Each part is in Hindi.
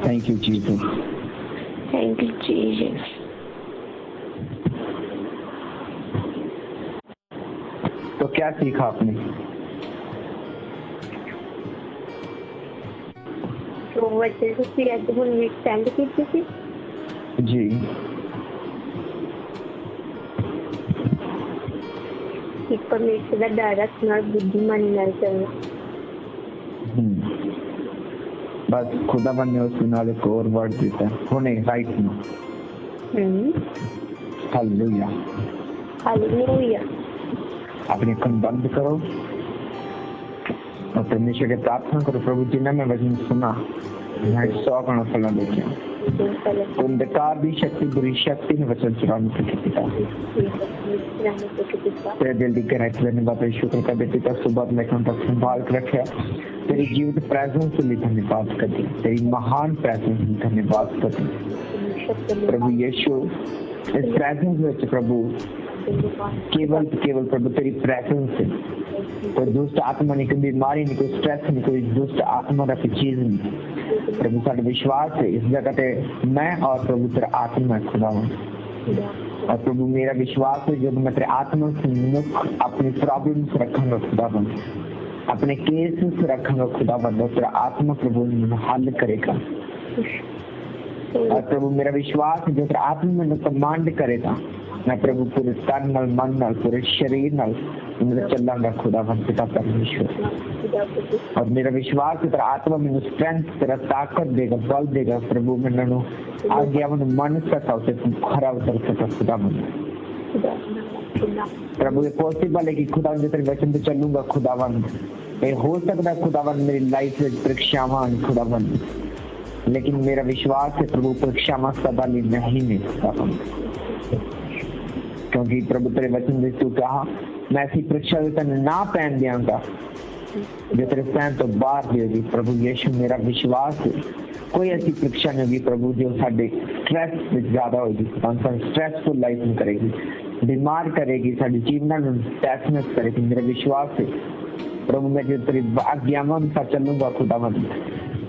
Thank you Jesus. Thank you Jesus. तो क्या सीखा आपने? तो बच्चे को स्टैंड की थी जी। परमेश्वर का डर रखना, बुद्धिमान नहीं करना। बस खुदावन ने उस नाले को और वर्ड देता है होने राइट में। Hallelujah hallelujah. अपने कान बंद करो और परमेश्वर के प्रार्थना करो, प्रभु जी ने मैं वचन सुना, मैं 100 गुना फल देखा। अंधकार की शक्ति, बुरी शक्ति ने वचन चुराने से पिता तेरे दिल की गहराई से धन्यवाद शुक्र कर देते पिता। सुबह में तक संभाल कर रखे, तेरी जीवित प्रेजेंस के लिए धन्यवाद करते, तेरी महान प्रेजेंस के लिए धन्यवाद करते प्रभु यीशु। इस प्रेजेंस में प्रभु केवल प्रभु तेरी प्रेजेंस से कोई दुष्ट आत्मा नहीं, कोई बीमारी नहीं, कोई स्ट्रेस नहीं, कोई दुष्ट आत्मा का कोई चीज नहीं प्रभु। साढ़े विश्वास है इस जगह पे मैं और प्रभु तेरा आत्मा खुदा हूँ। और प्रभु मेरा विश्वास है जब मैं तेरे आत्मा से मुख अपनी प्रॉब्लम से रखूंगा खुदा बन, अपने केस से रखूंगा खुदा बन, तेरा आत्मा प्रभु हल करेगा। और प्रभु मेरा विश्वास है जो तेरा आत्मा में कमांड करेगा, मैं प्रभु पूरे तन नल मन नल पूरे शरीर नल मेरा चलांगा खुदा पिता परमेश्वर। और मेरा विश्वास है तेरा आत्मा में स्ट्रेंथ, तेरा ताकत देगा, बल देगा प्रभु। मैं आज्ञा मन मन सका उसे खरा उतर सका खुदा मन। प्रभु ये पॉसिबल है कि खुदा तेरे वचन पे चलूंगा खुदावन। ये हो सकता है खुदावन मेरी लाइफ में परीक्षावान खुदावन, लेकिन मेरा विश्वास है प्रभु परीक्षा में सदा नहीं है खुदावन, क्योंकि प्रभु तेरे वचन में तू कहा मैं ऐसी परीक्षा ना पहन दियांगा जो तेरे सहन तो बाहर होगी प्रभु यीशु। मेरा विश्वास है कोई ऐसी परीक्षा नहीं होगी प्रभु जो साढ़े स्ट्रेस में ज्यादा होगी, स्ट्रेसफुल लाइफ में करेगी, बीमार करेगी, साढ़े जीवन में टेंशन करेगी। मेरा विश्वास है प्रभु मैं जो तेरी आज्ञाओं में चलूंगा खुदावन,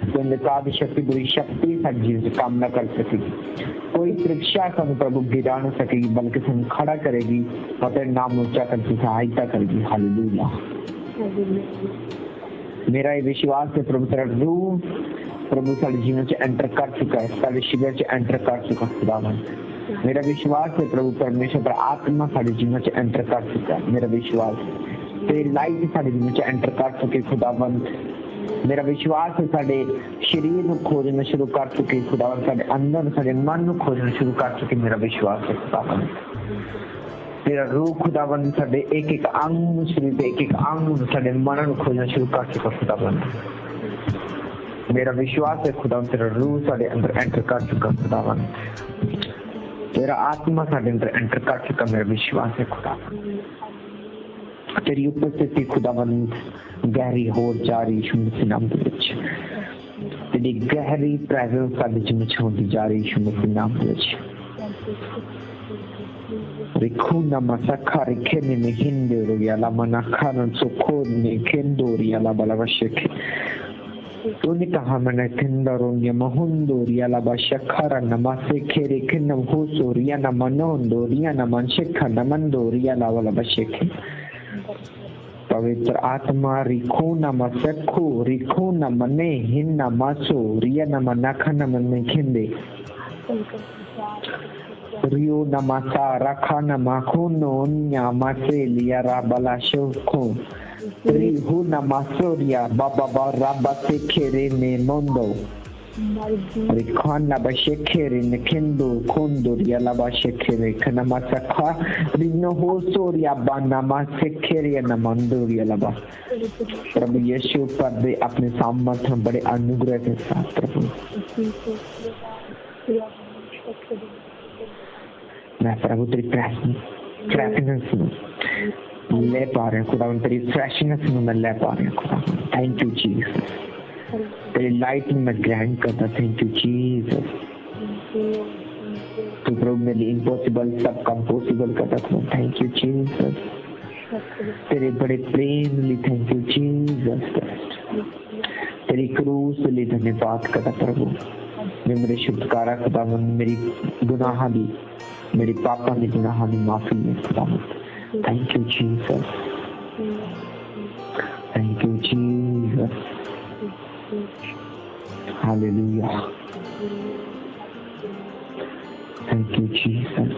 तो अंधकार शक्ति बुरी शक्ति साढ़े जीवन से काम न कर सकेगी, कोई परीक्षा सानू प्रभु गिरा न सकेगी, बल्कि सानू खड़ा करेगी और तेरे नाम ऊंचा करके सहायता करेगी। हालेलुया। मेरा ये विश्वास है प्रभु तेरा रूह प्रभु साढ़े जीवन से एंटर कर चुका है, साढ़े शिविर से एंटर कर चुका है खुदावन। मेरा विश्वास है प्रभु परमेश्वर पर आत्मा साढ़े जीवन से एंटर कर चुका है। मेरा विश्वास तेरी लाइट साढ़े जीवन से एंटर कर चुके खुदावन। मेरा विश्वास है साढ़े शरीर को खोजना शुरू कर चुके खुदावन, साढ़े अंदर साढ़े मन को खोजना शुरू कर चुके। मेरा विश्वास है खुदावन तेरा रूह खुदावन साढ़े एक एक अंग शरीर एक एक अंग साढ़े मन को खोजना शुरू कर चुका खुदावन। मेरा विश्वास है खुदावन तेरा रूह साढ़े अंदर एंटर कर चुका खुदावन, तेरा आत्मा साढ़े अंदर एंटर कर चुका। मेरा विश्वास है खुदावन तेरी उपस्थिति खुदावन गहरी हो जा रही यीशु मसीह नाम दे विच, तेरी गहरी प्रेजेंस साडे च विच होंदी जा रही यीशु मसीह नाम दे विच। रिखुना masaka rikene ne hindero yala manakana soko ne kendori yala balabasheke तूने कहा मैंने किंदरों ये महंदोरिया ला बशखरा नमासे खेरे किन्नम होसोरिया न मनोंदोरिया न मनशिखा न मंदोरिया ला वाला बशके। पवित्र आत्मा रिखो न मसखो रिखो न मने हिन न मसो रिया न मनाखा न मने खिंदे रियो न मसा रखा न माखो नोन्या मसे लिया राबला शोखो रिहु न मसोरिया बाबा बाबा से खेरे ने मोंदो रिखान न बशेखेरे न किंदो कोंदोरिया ला बशेखेरे कना मसखा रिनो हो सोरिया बाना मसेखेरे न मंदोरिया ला बा। प्रभु यीशु पर दे अपने सामर्थ्य बड़े अनुग्रह के साथ प्रभु मैं प्रभु तेरी फ्रेशनेस ले पा रहे हैं खुदा, तेरी फ्रेशनेस में मैं ले पा रहे हैं खुदा। थैंक यू जीसस, तेरी लाइट में मैं ग्रैंड करता। थैंक यू जीसस, तू प्रभु मेरे लिए इम्पॉसिबल सब काम पॉसिबल करता था। थैंक यू जीसस, तेरे बड़े प्रेम लिए थैंक यू जीसस, तेरी क्रूस लिए धन्यवाद करता प्रभु। जो मेरे छुटकारा खुदावन मेरी गुनाहां दी मेरी पापां दी गुनाहां दी माफी है खुदावन। Thank you Jesus, thank you Jesus, hallelujah, thank you Jesus,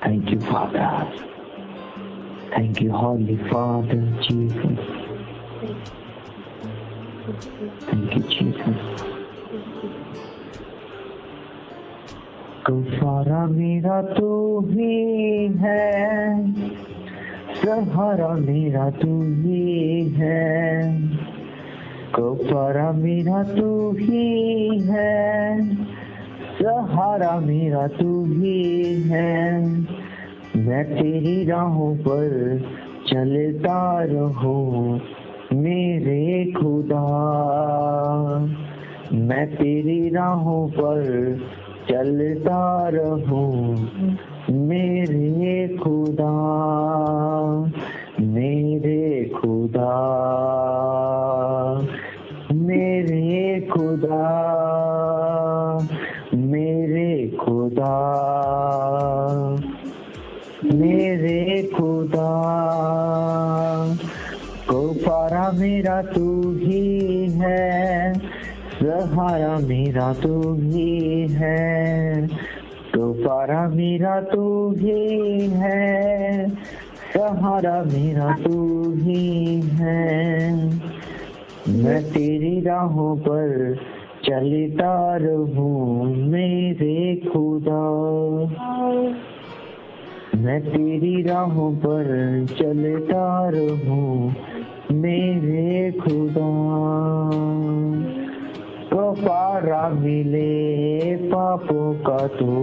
thank you father, thank you Holi father Jesus, thank you Jesus. Kufra मेरा तू ही है, सहारा मेरा तू ही है, कुफारा मेरा तू ही है, सहारा मेरा तू ही है। मैं तेरी राहों पर चलता रहूं मेरे खुदा, मैं तेरी राहों पर चलता रहूं मेरे खुदा, मेरे खुदा, मेरे खुदा, मेरे खुदा, मेरे खुदा। कुफारा मेरा तू ही है, सहारा मेरा तू ही है, कुफारा मेरा तू ही है, सहारा मेरा तू ही है। मैं तेरी राहों पर चलता रहूं मेरे खुदा, मैं तेरी राहों पर चलता रहूं मेरे खुदा। कफारा मिले पापों का तू,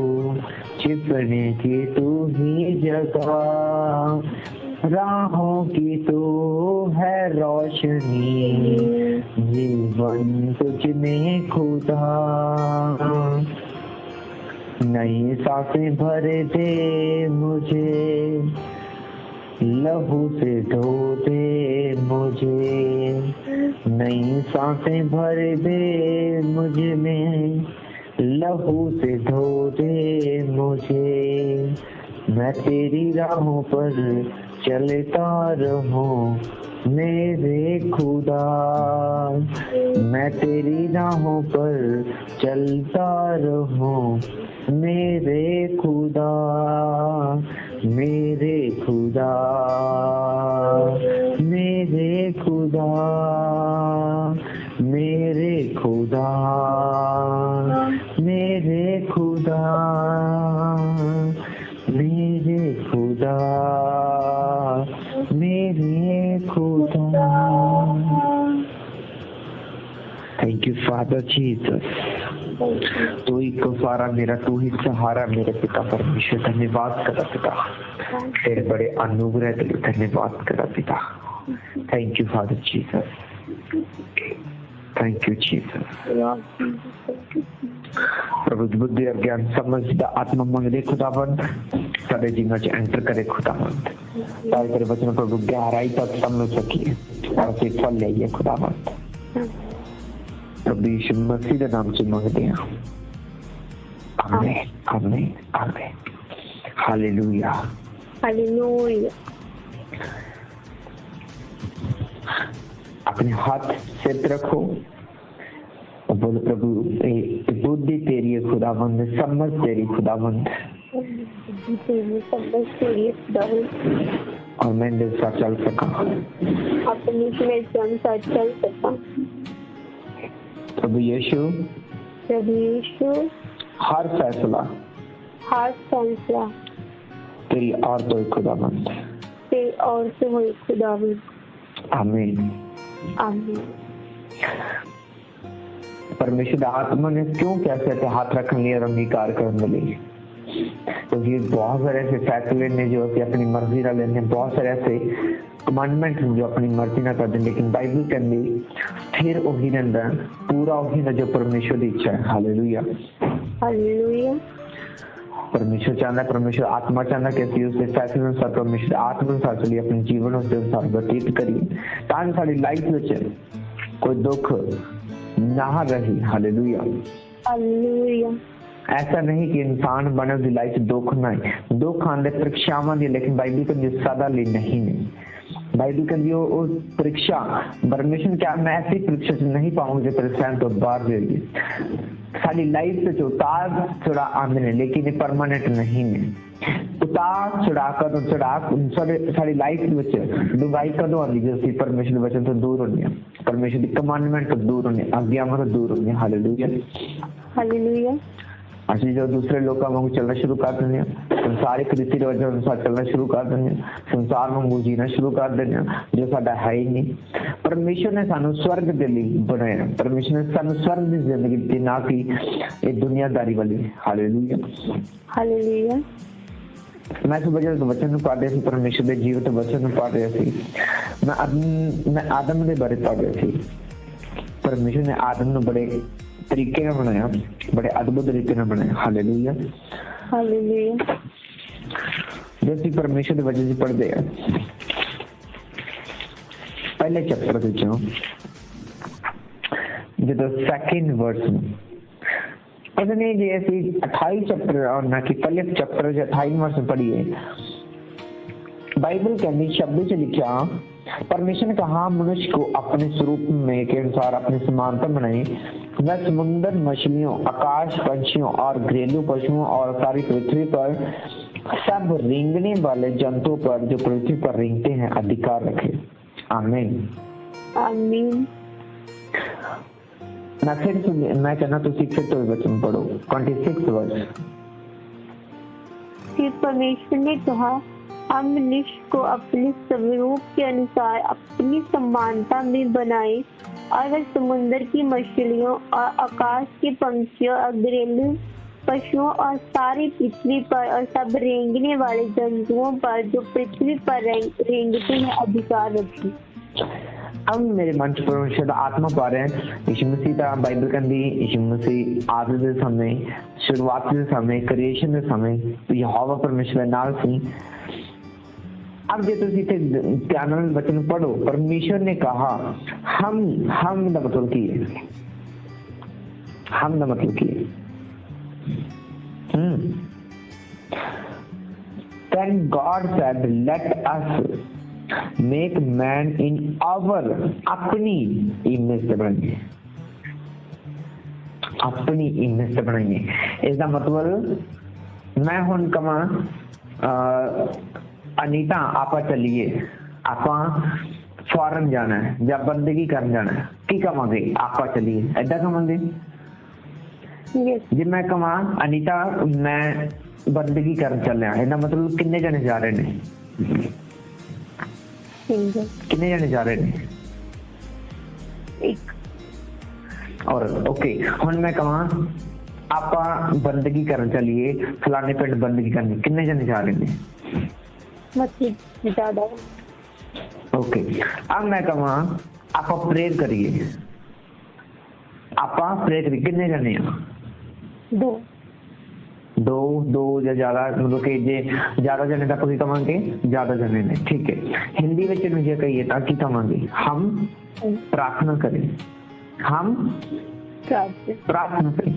छिपने की तू ही जगह, राहों की तू है रोशनी, जीवन तुझ में खुदा। नई सांसें भर दे मुझे, लहू से धो दे मुझे, नई सांसें भर दे मुझ में, लहू से धो दे मुझे। मैं तेरी राहों पर चलता रहूं मेरे खुदा, मैं तेरी राहों पर चलता रहूं मेरे खुदा, मेरे खुदा, मेरे खुदा, मेरे खुदा, मेरे खुदा, मेरे खुदा, मेरे खुदा। Thank you father Jesus. तू ही कफारा मेरा, तू ही सहारा मेरे पिता परमेश्वर। धन्यवाद करा पिता, तेरे बड़े अनुग्रह के लिए धन्यवाद करा पिता। Thank you father Jesus, thank you Jesus. प्रभु बुद्धि और ज्ञान समझ आत्मा मंगदे खुदावंत, सारे जीवन च एंटर करे खुदावंत, ताकि तेरे वचन प्रभु गहराई तक समझ सकिए और उसे फल ले खुदावंत। प्रभु यीशु मसीह के नाम से मांगते हैं, आमीन, आमीन, आमीन, हालेलुया, हालेलुया। अपने हाथ सिर पे रखो और बोलो प्रभु बुद्धि तेरी है खुदावंद, समझ तेरी खुदावंद, और मैं दिल सा चल सका, अपनी साथ चल सका। प्रभु यीशु, प्रभु यीशु, हर फैसला तेरी और तो खुदावंद, तेरी और से हो खुदावंद। आमीन, आमीन। परमेश्वर आत्मा ने क्यों कैसे हाथ रखने और अंगीकार करने लगी, क्योंकि तो बहुत सारे ऐसे फैसले ने जो कि अपनी मर्जी ना लेने, बहुत सारे ऐसे कमांडमेंट जो अपनी मर्जी ना कर दें, लेकिन बाइबल कहती फिर वही रहता पूरा वही ना जो परमेश्वर की इच्छा है। Hallelujah, hallelujah. परमेश्वर चाहता है, परमेश्वर आत्मा चाहता कि ਅਸੀਂ ਉਸਦੇ ਫੈਸਲੇ ਅਨੁਸਾਰ परमेश्वर आत्मा अनुसार चलिए, अपने जीवन उसके अनुसार व्यतीत करिए, ताकि साडी लाइफ ਵਿੱਚ कोई दुख ना रही। हालेलुया। हालेलुया। ऐसा नहीं कि इंसान बने ਦੀ ਲਾਈਫ 'ਚ ਦੁੱਖ ਨਾ ਹੈ, ਦੁੱਖ ਆਉਂਦੇ ਪ੍ਰੀਖਿਆਵਾਂ ਦੀ, ਲੇਕਿਨ ਬਾਈਬਲ ਕਹਿੰਦੀ ਸਦਾ ਲਈ ਨਹੀਂ ਨੇ। बाइबल कहती है वो परीक्षा परमेश्वर क्या मैं ऐसी परीक्षा से नहीं पाऊंगा जो परेशान तो बाहर जाएगी। सारी लाइफ से जो उतार चढ़ा आंदे ने, लेकिन ये परमानेंट नहीं है। उतार चढ़ाकर तो चढ़ा सारी लाइफ ਵਿੱਚ ਡੁੰਗਾਈ ਕਦੋਂ ਆਉਂਦੀ ਜਦੋਂ ਅਸੀਂ ਪਰਮੇਸ਼ਰ ਦੇ ਵਚਨ ਤੋਂ ਦੂਰ ਹੁੰਦੇ ਹਾਂ, ਪਰਮੇਸ਼ਰ ਦੀ ਕਮਾਂਡਮੈਂਟ ਤੋਂ ਦੂਰ ਹੁੰਦੇ ਹਾਂ, ਆਗਿਆਵਾਂ ਤੋਂ ਦੂਰ ਹੁੰਦੇ ਹਾਂ। ਹਾਲੇਲੂਇਆ। हालेलुया। ਅਸੀਂ जो दूसरे लोगों वांगू चलना शुरू कर देंगे, संसारिक रीति रिवाज अनुसार चलना शुरू कर देंगे, संसार वांगू जीना शुरू कर देंगे जो साडा है ही नहीं। परमेश्वर ने सानू स्वर्ग दे लई बनाया, परमेश्वर ने सानू स्वर्ग दी जिंदगी दी, ना कि ये दुनियादारी वाली। हालेलुया। हालेलुया। मैं सुबह जब वचन ਨੂੰ ਪੜ੍ਹ ਰਿਹਾ ਸੀ, परमेश्वर ਦੇ ਜੀਵਤ वचन ਨੂੰ पढ़ ਰਿਹਾ ਸੀ, मैं आदम ਦੇ बारे पढ़ ਰਿਹਾ ਸੀ। परमेश्वर ने आदम ਨੂੰ बड़े तरीके ਨਾਲ बनाया, बड़े अद्भुत तरीके ਨਾਲ बनाया। हालेलुया। हालेलुया। जब भी परमेश्वर ਦੇ वचन ਚ पढ़ते हैं, पहले चैप्टर ਵਿੱਚੋਂ ਜਦੋਂ ਸੈਕਿੰਡ ਵਰਸ ਨੂੰ पढ़ने जे ਅਸੀਂ 28 चैप्टर और ना कि पहले चैप्टर 28 वर्ष पढ़िए, बाइबल कहनी शब्द से लिखा, परमेश्वर ने कहा मनुष्य को अपने स्वरूप में के अनुसार अपनी समानता बनाए, वह समुद्र मछलियों, आकाश पंछियों और घरेलू पशुओं और सारी पृथ्वी पर सब रेंगने वाले जंतुओं पर जो पृथ्वी पर रेंगते हैं अधिकार रखे। आमीन। आमीन। मैं कहना तो फिर तो वचन पढ़ो 26 वर्ष। फिर परमेश्वर ने कहा, हम मनुष्य को अपने स्वरूप के अनुसार अपनी समानता में बनाए और वह समुद्र की मछलियों और आकाश के पंछियों और घरेलू पशुओं और सारी पृथ्वी पर और सब रेंगने वाले जंतुओं पर जो पृथ्वी पर रेंगते हैं अधिकार रखे। अब मेरे मन च परमेश्वर दा आत्मा पा रहे हैं। यीशु मसीह दा बाइबल कहंदी, यीशु मसीह आदि दे समय, शुरुआत दे समय, क्रिएशन दे समय यहोवा परमेश्वर नाल सी। अब जे तुसी इथे ध्यान नाल वचन पढ़ो, परमेश्वर ने कहा हम दा मतलब की है? हम दा मतलब की है? Then God said, let us make man in our, अपनी इमेज से बनाएंगे, अपनी इमेज से बनाएंगे। इसका मतलब मैं हुन कमा अनीता आपा चलिए, आपा फॉरन जाना है या बंदगी करने जाना है, की कमांगे? आपा चलिए, ऐसा कमांगे। जी मैं कमा अनीता मैं बंदगी करने चल रहा, इसका मतलब कितने जने जा रहे ने? कितने जने जा रहे हैं? एक। और ओके, हुन मैं कहा आपा बंदगी करने चलिए फलाने पिंड बंदगी करने, कितने जने जा रहे हैं? मतलब ज्यादा। ओके, अब मैं कहा आपा प्रेयर करिए, आपा प्रेयर करिए, कितने जने हैं? दो या ज्यादा, मतलब कि जे ज्यादा जने तक कोई कमांगे, ज्यादा जने ने, ठीक है। हिंदी में मुझे कहिए ताकि कमांगे, हम प्रार्थना करें, हम प्रार्थना करें।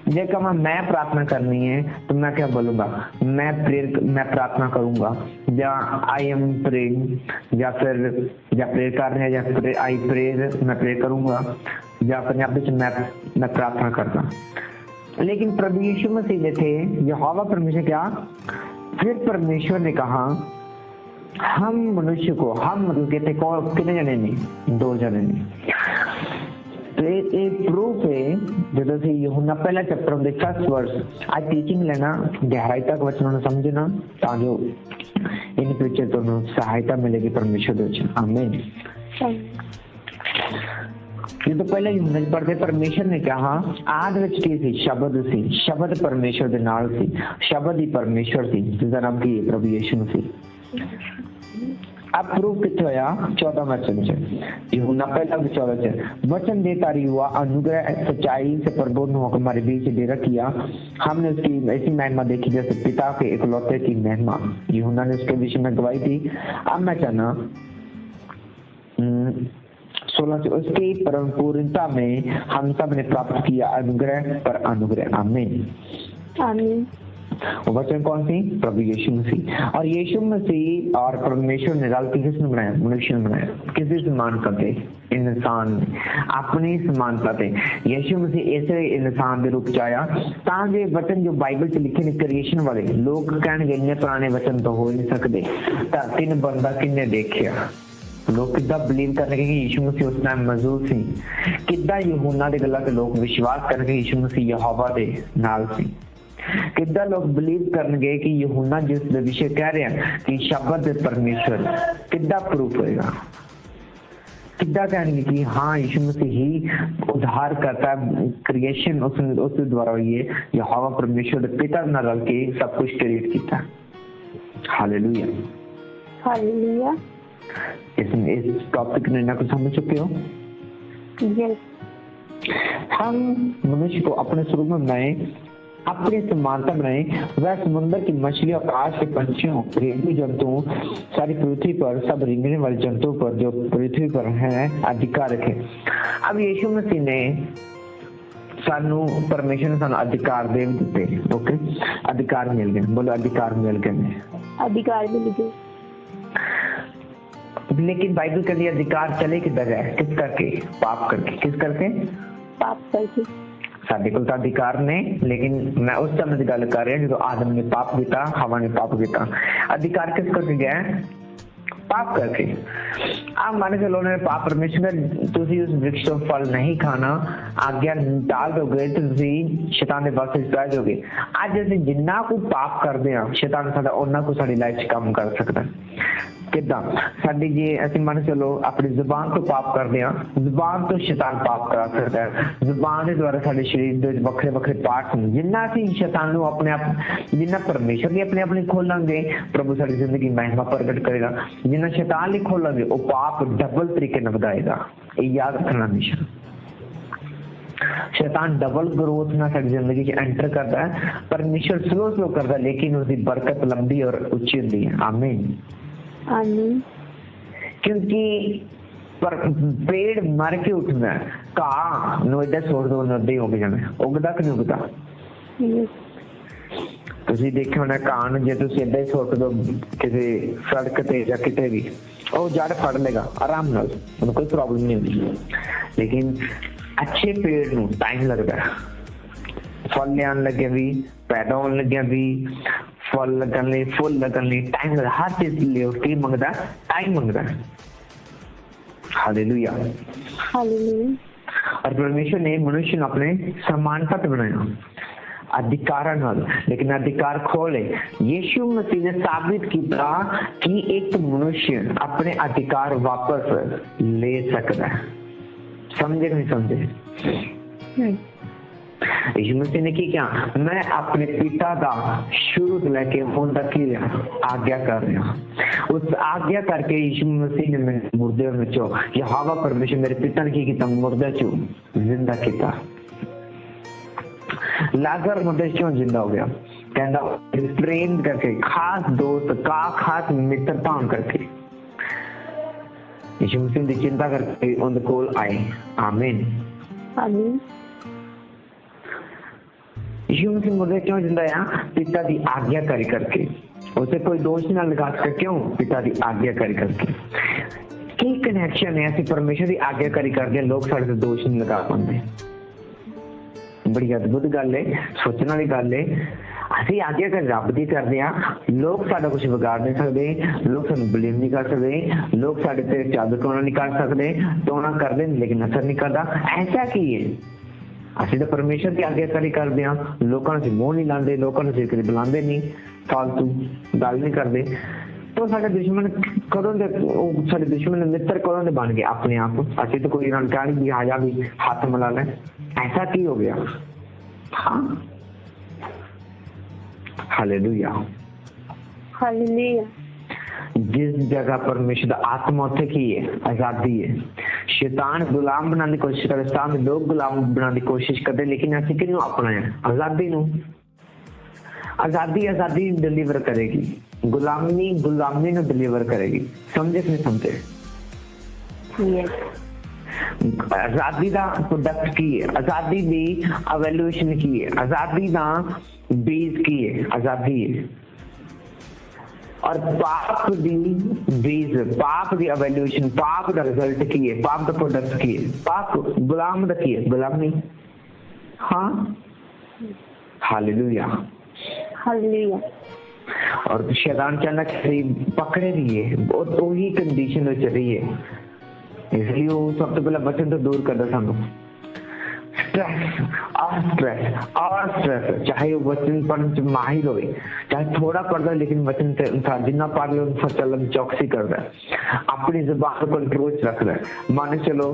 जे कमा मैं प्रार्थना करनी है तो मैं क्या बोलूंगा? मैं प्रार्थना करूंगा, या आई एम प्रेइंग, या फिर प्रेयर कर रहे हैं, या आई प्रेयर, मैं प्रेयर करूंगा, या पंजाबी से मैं प्रार्थना करता। लेकिन प्रभु यीशु मसीह ने थे यहोवा परमेश्वर क्या? फिर परमेश्वर ने कहा हम मनुष्य को, हम मतलब कहते कितने जने ने? 2 जने ने। तो एक प्रूफ है जो सी यूहन्ना पहला चैप्टर में 10 वर्ष आज टीचिंग लेना, गहराई तक वचनों को समझना, ताकि इन फ्यूचर तो सहायता मिलेगी परमेश्वर दे वचन। आमीन। ये तो पहले यूहन्ना पढ़ते, परमेश्वर ने कहा आद विच की सी? शब्द सी, शब्द परमेश्वर दे नाल सी, शब्द ही परमेश्वर सी, जिसका नाम की है प्रभु यीशु मसीह। अब प्रूफ कितने होया? 14 वचन च, यूहन्ना पहला 14 च, वचन देता हुआ अनुग्रह सच्चाई से परिपूर्ण होकर हमारे बीच डेरा किया, हमने उसकी ऐसी महिमा देखी जैसे पिता के इकलौते की महिमा। यूहन्ना ने उसके विषय में गवाही दी। अब मैं कहना 16 से उसकी परम पूर्णता में हम सब ने प्राप्त किया अनुग्रह पर अनुग्रह। आमीन। आमीन। वो वचन कौन सी? प्रभु यीशु मसीह। और यीशु मसीह और परमेश्वर ने डालती किसने बनाया? मनुष्य ने बनाया। किसी समानता थे इंसान अपनी समानता थे यीशु मसीह ऐसे इंसान के रूप च आया तां जे वचन जो बाइबल च लिखे ने क्रिएशन वाले लोग कहणगे इन्ने पुराने वचन तो हो नहीं सकते, धरती ने बंदा किन्ने देखिया। लोग किद्दां बिलीव करनगे कि यीशु मसीह उस टाइम मौजूद सी। किद्दां यूहन्ना दे गल्लां ते लोग विश्वास करनगे यीशु मसीह यहोवा दे नाल सी। किद्दां लोग बिलीव करनगे कि यूहन्ना जिस विषय कह रहे हैं कि शब्द है परमेश्वर, किद्दां प्रूफ होएगा? किद्दां कहेंगे कि हाँ यीशु मसीह ही उद्धार करता है, क्रिएशन उस द्वारा हुई है, यहोवा परमेश्वर पिता नाल रल के सब कुछ क्रिएट किया। Hallelujah hallelujah. इस टॉपिक ने ना कुछ समझ चुके हो? यस। हम मनुष्य को अपने स्वरूप में बनाए, अपनी समानता बनाए, वह समुद्र की मछलियों, आकाश के पंछियों, रेंगू जंतुओं, सारी पृथ्वी पर सब रेंगने वाले जंतुओं पर जो पृथ्वी पर हैं अधिकार रखे। अब यीशु मसीह ने सानू परमेश्वर ने सानू अधिकार दे दिते। ओके, अधिकार मिल गए। बोलो अधिकार मिल गए। अधिकार मिल गए। लेकिन बाइबल के लिए अधिकार चले किधर है? किस करके? पाप करके। किस करके? पाप करके। साडे कोल तां अधिकार ने, लेकिन मैं उस समय की गल कर रहा जो आदम ने पाप किया, हवा ने पाप किया। अधिकार किस करके गया? पाप करके। आप मान के चलो ने पाप परमेश्वर तुसी उस वृक्ष का फल नहीं खाना आज्ञा टाल दोगे तो तुसी शैतान दे पास पै जाओगे। आज ਅਸੀਂ जिन्ना को पाप करते हैं शैतान साडा ਉਹਨਾਂ को साडी लाइफ च काम कर सकता है। किदां? साडी जे ਅਸੀਂ मान चलो अपनी जुबान तो पाप करते हैं, जुबान तो शैतान पाप करा सकता है। जुबान के द्वारा साडे शरीर दे ਵੱਖਰੇ ਵੱਖਰੇ पार्ट हैं जिन्ना ਅਸੀਂ शैतान ਨੂੰ अपने आप जिन्ना परमेश्वर की अपने अपने खोलांगे प्रभु साडी जिंदगी महिमा प्रगट करेगा। जिन्ना शैतान ਲਈ खोलांगे वो पाप डबल तरीके ਨਾਲ ਵਧਾਏਗਾ। ਇਹ याद रखना हमेशा। शैतान डबल ग्रोथ ना साडी जिंदगी च एंटर करता है, परमेश्वर स्लो करता है, लेकिन उसकी बरकत लंबी और उच्ची होती है। आमीन आमीन। क्योंकि पर पेड़ मर के उठना घा नोएडा छोड़ दो नदी उग जाना, उगदा कि नहीं उगदा? ਤੁਸੀਂ ਦੇਖਿਆ ਹੋਣਾ ਘਾਹ ਨੂੰ ਜੇ ਤੁਸੀਂ ਏਦਾਂ ਹੀ ਸੁੱਟ ਦੋ ਕਿਸੇ ਸੜਕ ਤੇ ਜਾਂ ਕਿਤੇ ਵੀ ਉਹ ਜੜ ਫੜ ਲੇਗਾ ਆਰਾਮ ਨਾਲ, ਉਹਨੂੰ ਕੋਈ ਪ੍ਰੋਬਲਮ ਨਹੀਂ ਹੁੰਦੀ। ਲੇਕਿਨ अच्छे पेड़ ਨੂੰ टाइम लगता है, फल आने लगे भी, पैदा होने लगे भी, फल लगन ਲਈ, फुल लगन ਲਈ टाइम लगता। हर चीज लिए की मंगता? टाइम मंगता है। Hallelujah hallelujah. और परमेश्वर ने मनुष्य को अपने समानता पे बनाया अधिकार नाल, लेकिन अधिकार खोले यीशु मसीह ने साबित किया कि एक मनुष्य अपने अधिकार वापस ले सकता है। समझे नहीं समझे? यीशु मसीह ने किया, मैं अपने पिता का शुरू से लेके हुण तक की आज्ञा कर रहा। उस आज्ञा करके यीशु मसीह ने मेरे मुर्दे में चो यहोवा परमेश्वर मेरे पिता ने किया मुर्दे चो जिंदा किया। लाजर मुर्दे क्यों जिंदा हो गया? कहना प्रेम करके, खास दोस्त का खास मित्रता करके यीशु मसीह की चिंता करके उन कोल आए। आमीन आमीन। यीशु मसीह मुर्दे क्यों जिंदा आया? पिता की आज्ञाकारी करके। उसे कोई दोष ना लगा सके। क्यों? पिता की आज्ञाकारी करके। की कनेक्शन है? ऐसी परमेश्वर की आज्ञाकारी करके लोग साढ़े से दोष नहीं लगा पाते। बड़ी अद्भुत गल है, सोचने वाली गल है। ਅਸੀਂ आज्ञा कर रब दी करते हैं, लोग साडा कुछ बिगाड़ नहीं सकते, लोग सानू ब्लेम नहीं कर सकते, लोग साडे ते चादर टोना नहीं कर सकते, टोना कर दे लेकिन असर नहीं करता। ऐसा की है? ਅਸੀਂ तो परमेश्वर की आज्ञाकारी करते हैं, लोगों से मुंह नहीं लाते, लोगों से कभी बुलाते नहीं, फालतू गल नहीं करते। तो साडे दुश्मन कदों दे साडे दुश्मन मित्र कदों दे बन गए अपने आप। ਅਸੀਂ तो कोई रनकानी भी आ जा भी हाथ मिला ले। ऐसा की हो गया? हाँ हालेलुया हालेलुया। जिस जगह परमेश्वर दा आत्मा उत्थे की है आजादी है। शैतान गुलाम बनाने की कोशिश करे, सामने लोग गुलाम बनाने की कोशिश करते, लेकिन ਅਸੀਂ ਕਿਹਨੂੰ अपनाया? आजादी ਨੂੰ। आजादी डिलीवर करेगी, गुलामी ਨੂੰ डिलीवर करेगी। समझे कि नहीं समझे? आजादी का प्रोडक्ट की है, आजादी दी एवैल्यूएशन की है, आजादी का बेस की है, आजादी है। और पाप दी बेस, पाप दी एवैल्यूएशन, पाप का रिजल्ट की है, पाप का प्रोडक्ट की है, पाप गुलाम दा की है, गुलाम नहीं। हाँ, हालेलुया हालेलुया। और शैतान चाहना पकड़े रही है, वही कंडीशन में चल रही है, इसलिए वो सबसे पहला वचन तो दूर करता सानू। स्ट्रेस और स्ट्रेस, चाहे वो वचन पढ़ने च माहिर हो, चाहे थोड़ा पढ़ता लेकिन वचन से इंसान जितना पढ़ लो उनका चलन चौकसी कर रहा है, अपनी जुबान को कंट्रोल रख रहा है। मान चलो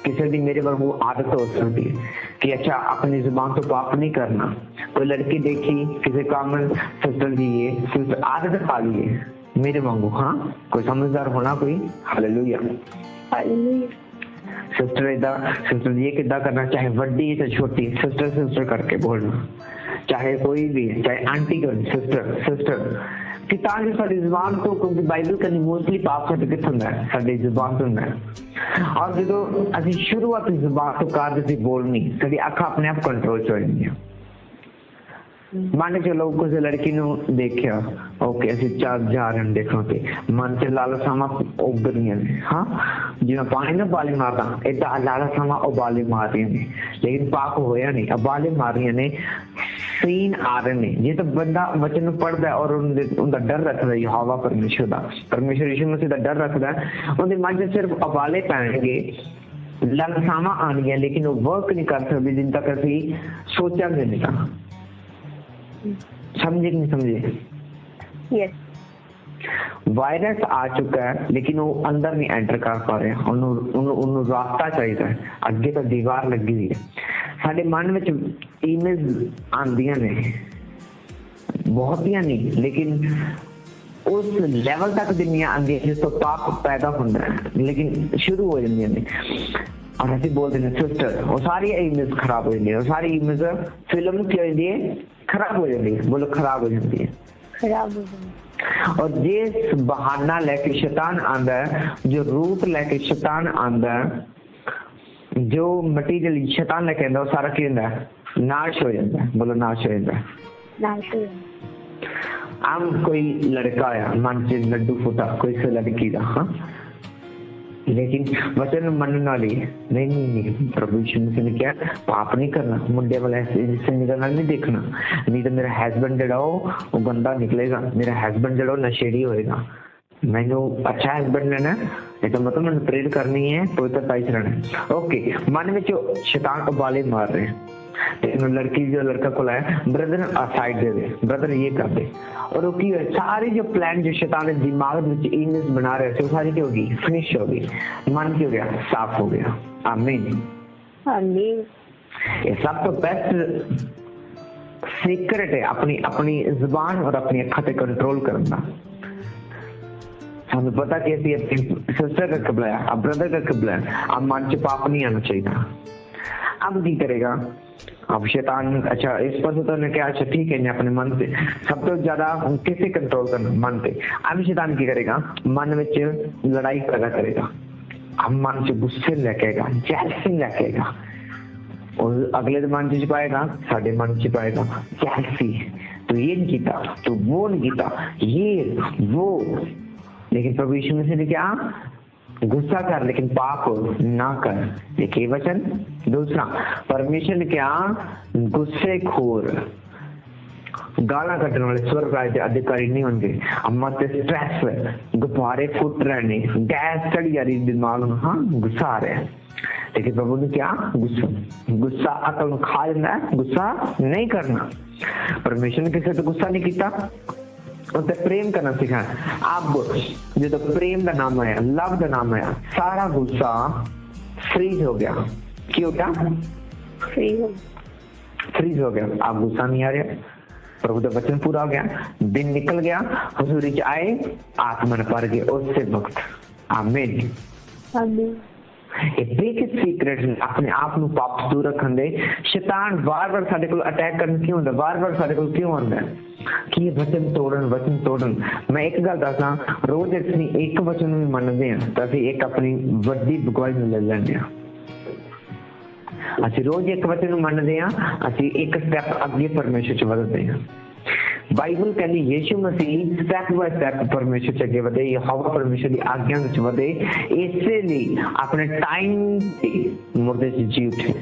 किसी दिन मेरे पर वो आदत हो सकती है कि अच्छा अपनी जुबान तो पाप नहीं करना, कोई लड़की देखी किसी कॉमन सिस्टर जी ये सिस्टर आदत पा ली है मेरे वांगू। हाँ, कोई समझदार होना कोई। Hallelujah hallelujah. सिस्टर इदा सिस्टर ये किदा करना, चाहे बड़ी से छोटी सिस्टर सिस्टर करके बोलना, चाहे कोई भी, चाहे आंटी कर सिस्टर सिस्टर कि ताकि साडी जुबान तो, क्योंकि बाइबल कनी मोस्टली पाप सर्टिफिकेट ਹੁੰਦਾ ਹੈ ਸਾਡੀ ਜ਼ੁਬਾਨ ਤੋਂ ਹੁੰਦਾ ਹੈ। ਔਰ ਜਦੋਂ ਅਸੀਂ ਸ਼ੁਰੂਆਤੀ ਜ਼ੁਬਾਨ ਤੋਂ ਕਾਰ ਦੀ ਬੋਲਣੀ, ਸਾਡੀ ਅੱਖਾਂ ਆਪਣੇ ਆਪ ਕੰਟਰੋਲ ਚ ਹੋ ਜਾਂਦੀਆਂ। मान चलो कुछ लड़की नु देखिया, ओके असि चार जा रहे देखो ते मन से लालसामा उगरियां ने। हाँ, जिवें पानी ना बाली मारदा इदा लालसामा उबाले मार रही ने, लेकिन पाक होया नहीं, उबाले मार रही ने, सीन आ रहे ने। ये तो बंदा वचन पढ़दा और उनका डर रखदा है यहोवा परमेश्वर दा, परमेश्वर यीशु मसीह दा डर रखदा, उनके मन से सिर्फ उबाले पैणगे, लालसामा आनियां, लेकिन वो वर्क नहीं कर सकदी जिन तक असि सोचांगे नहीं। समझे कि नहीं समझे? यस। वायरस आ चुका है लेकिन वो अंदर नहीं एंटर कर पा रहे, उन्होंने रास्ता चाहिए, अगे तो दीवार लगी हुई है। साडे मन में इमेज आंदियां ने, बहुतियां नहीं, लेकिन उस लेवल तक दुनिया आंदी है जिस तो पाप पैदा होता है, लेकिन शुरू हो जाती है और ऐसे बोलते हैं सिस्टर, वो सारी इमेज खराब हो जाती है, वो सारी इमेज फिल्म की हो जाती है, खराब हो जाती है। बोलो खराब हो जाती है, खराब हो जाती है। और जिस बहाना लेके शैतान आंदा है, जो रूप लेके शैतान आंदा है, जो मटीरियल शैतान लेके आंदा, वो सारा की होता है, नाश हो जाता है। बोलो नाश हो जाता है, नाश हो जाता है। आम कोई लड़का आया मन से लड्डू फूटा कोई से लड़की का, हाँ, लेकिन वचन मनने वाली नहीं नहीं नहीं, प्रभु यीशु मसीह ने क्या पाप नहीं करना, मुंडे वाला ऐसे निकलना नहीं देखना, नहीं तो मेरा हस्बैंड जड़ा वो गंदा निकलेगा, मेरा हस्बैंड जड़ा नशेड़ी होएगा, मैंने अच्छा हस्बैंड लेना है, नहीं तो मतलब मैंने प्रेयर करनी है, पवित्रता ही रहना। ओके, मन में जो शैतान को बाले मार रहे हैं, लेकिन लड़की जो लड़का को लाया, ब्रदर साइड दे दे, ब्रदर ये कर दे, और वो की सारी जो प्लान जो शैतान ने दिमाग में इमेज बना रहे थे वो सारी क्या होगी, फिनिश होगी, मन क्या हो गया, साफ हो गया। आमीन आमीन। ये सब तो बेस्ट सीक्रेट है अपनी अपनी जुबान और अपनी अखा पे कंट्रोल करना। हमें पता कैसी अपनी सिस्टर का कबला है, अब ब्रदर का कबला है, अब मन से पाप नहीं आना चाहिए। अब की करेगा, अब शैतान अच्छा इस पर तो ने क्या, अच्छा ठीक है, अपने मन से सब तो ज्यादा कैसे कंट्रोल करना, मन पे। अब शैतान की करेगा, मन में लड़ाई पैदा करेगा, अब मन से गुस्से लेके आएगा, जेलसी लेके आएगा, और अगले मन से पाएगा, साढ़े मन से पाएगा जेलसी, तो ये नहीं कीता, तो वो नहीं कीता, ये वो। लेकिन प्रभु यीशु मसीह ने क्या, गुस्सा कर लेकिन पाप ना कर, एक वचन। दूसरा, परमेश्वर ने क्या, गुस्से खोर गाला कटने वाले स्वर्ग राज्य के अधिकारी नहीं होंगे। अम्मा ते स्ट्रेस, गुब्बारे फुट रहे, गैस चढ़ी जा रही दिमाग में, हाँ गुस्सा आ रहा है, लेकिन प्रभु ने क्या, गुस्सा अकल खा लेना है, गुस्सा नहीं करना। परमेश्वर ने किसी से गुस्सा नहीं किया, उसे प्रेम करना सिखा। अब जो तो प्रेम का नाम आया, लव का नाम आया, सारा गुस्सा फ्रीज हो गया। क्यों क्या फ्रीज हो गया, अब गुस्सा नहीं आ रहा, प्रभु का वचन पूरा हो गया, दिन निकल गया, हुजूरी च आए, आत्मा ने पर गए उससे वक्त। आमीन। ਇਹ ਬੇਸਿਕ ਸੀਕ੍ਰੇਟ ਆਪਣੇ ਆਪ ਨੂੰ ਪਾਪ ਤੋਂ ਦੂਰ ਰੱਖਣ ਦੇ ਸ਼ੈਤਾਨ ਵਾਰ-ਵਾਰ ਸਾਡੇ ਕੋਲ ਅਟੈਕ ਕਰਨ ਕਿਉਂ ਹੁੰਦਾ, ਵਾਰ-ਵਾਰ ਸਾਡੇ ਕੋਲ ਕਿਉਂ ਆਉਂਦਾ ਕਿ ਵਚਨ ਤੋੜਨ। ਮੈਂ ਇੱਕ ਗੱਲ ਦੱਸਾਂ, ਰੋਜ਼ ਅਸੀਂ ਇੱਕ ਵਚਨ ਨੂੰ ਮੰਨਦੇ ਹਾਂ ਤਾਂ ਅਸੀਂ ਇੱਕ ਆਪਣੀ ਵੱਡੀ ਬਗਵਾਈ ਨੂੰ ਲੈ ਲੈਂਦੇ ਹਾਂ। ਅਸੀਂ ਰੋਜ਼ ਇੱਕ ਵਚਨ ਨੂੰ ਮੰਨਦੇ ਹਾਂ, ਅਸੀਂ ਇੱਕ ਸਟੈਪ ਅੱਗੇ ਪਰਮੇਸ਼ਰ ਚ ਵਧਦੇ ਹਾਂ। ਬਾਈਬਲ ਕਹਿੰਦੀ ਯੀਸ਼ੂ ਮਸੀਹ ਸਟੈਪ ਬਾय ਸਟੈਪ ਪਰਮੇਸ਼ਰ ਚ ਅੱਗੇ ਵਧੇ, ਯਹੋਵਾ ਪਰਮੇਸ਼ਰ ਦੀ ਆਗਿਆ ਵਿੱਚ ਵਧੇ, ਇਸੇ ਲਈ ਆਪਣੇ ਟਾਈਮ ਤੇ ਮੁਰਦੇ ਚ ਜੀ ਉੱਠੇ।